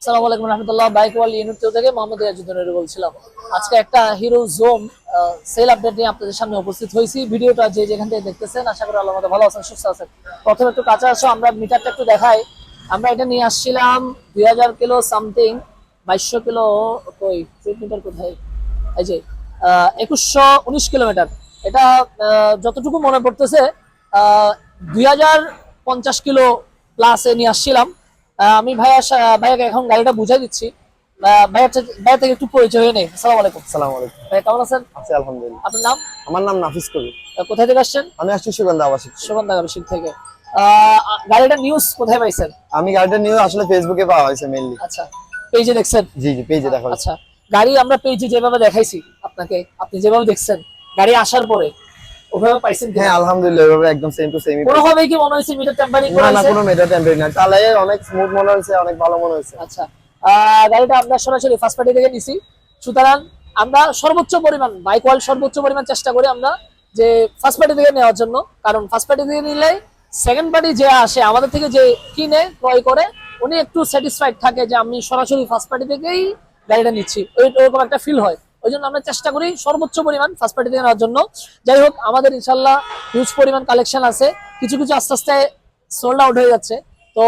আসসালামু আলাইকুম রহমতুল্লাহ। Bike world unit থেকে মোহাম্মদ ইয়াজুদ্দিন বলছিলাম। আজকে একটা হিরো জোন সেল আপডেট নিয়ে আপনাদের সামনে উপস্থিত হয়েছি। ভিডিওটা যে যেখান থেকে দেখতেছেন আশা করি আল্লাহর মধ্যে ভালো আছেন, সুস্থ আছেন। প্রথমে একটু কাছে আসো, আমরা মিটারটা একটু দেখাই। আমরা এটা নিয়ে আসছিলাম 2000 কিলো সামথিং, 2200 কিলো। কই মিটার কোথায়? এই যে 2119 কিলোমিটার। এটা যতটুকু মনে পড়তেছে 2050 কিলো প্লাসে নিয়ে আসছিলাম। আমি ভাইয়াকে এখন গাড়িটা বুঝাই দিচ্ছি। ভাইয়া থেকে একটু পরিচয় হয়ে নেই। আসসালামু আলাইকুম। আসসালামু আলাইকুম। ভাই কেমন আছেন? আছি আলহামদুলিল্লাহ। আপনার নাম? আমার নাম নাফিস কবির। কোথায় থেকে আসছেন? আমি আসছি সুগন্ধা আবাসিক। সুগন্ধা আবাসিক থেকে। গাড়িটা নিউজ কোথায় পাইছেন? আমি গাড়িটা নিয়ে আসলে ফেসবুকে পাওয়া হয়েছে মেইনলি। আচ্ছা, পেজে দেখছেন? জি জি, পেজে দেখা হয়েছে। আচ্ছা, গাড়ি আমরা পেজে যেভাবে দেখাইছি আপনাকে, আপনি যেভাবে দেখছেন গাড়ি আসার পরে ওভাবে পাইছেন কি? হ্যাঁ আলহামদুলিল্লাহ, এভাবে একদম সেম টু সেমই। কোনোভাবে কি মনে হয়েছে মিটার টেম্পারিং না করা না, হয়েছে? কোনো মেটা টেম্পারিং না, চালায়ে অনেক স্মুথ মনে হয়েছে, অনেক ভালো মনে হয়েছে। আচ্ছা, গাড়িটা আমরা সরাসরি ফার্স্ট পার্টি থেকে নিছি, সুতরাং আমরা সর্বোচ্চ পরিমাণ বাইক ওয়ার্ল্ড সর্বোচ্চ পরিমাণ চেষ্টা করি আমরা যে ফার্স্ট পার্টি থেকে নেওয়ার জন্য। কারণ ফার্স্ট পার্টি থেকে নিলে সেকেন্ড পার্টি যে আসে আমাদের থেকে, যে কিনে ক্রয় করে, উনি একটু স্যাটিসফাইড থাকে যে আমি সরাসরি ফার্স্ট পার্টি থেকেই গাড়িটা নিচ্ছি, ওইরকম একটা ফিল হয়। ওই জন্য আমরা চেষ্টা করি সর্বোচ্চ পরিমাণ ফার্স্ট পার্টি থেকে নেওয়ার জন্য। যাই হোক, আমাদের ইনশাল্লাহ হিউজ পরিমাণ কালেকশন আছে, কিছু কিছু আস্তে আস্তে সোল্ড আউট হয়ে যাচ্ছে। তো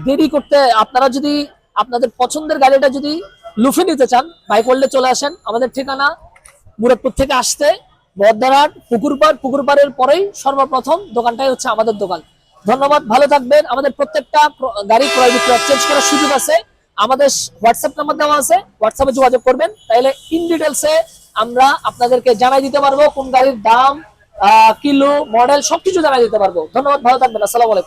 দেরি করতে, আপনারা যদি আপনাদের পছন্দের গাড়িটা যদি লুফে নিতে চান, বাইক ওয়ার্ল্ডে চলে আসেন। আমাদের ঠিকানা মুরাদপুর থেকে আসতে বদ্দারহাট পুকুর পাড়ের পরেই সর্বপ্রথম দোকানটাই হচ্ছে আমাদের দোকান। ধন্যবাদ, ভালো থাকবেন। আমাদের প্রত্যেকটা গাড়ি ক্রয় বিক্রয় চেঞ্জ করার সুযোগ আছে। আমাদের হোয়াটসঅ্যাপ নাম্বার দেওয়া আছে, হোয়াটসঅ্যাপে যোগাযোগ করবেন, তাহলে ইন ডিটেলসে আমরা আপনাদেরকে জানাই দিতে পারবো কোন গাড়ির দাম, কিলো, মডেল সবকিছু জানাই দিতে পারবো। ধন্যবাদ, ভালো থাকবেন। আসসালামু আলাইকুম।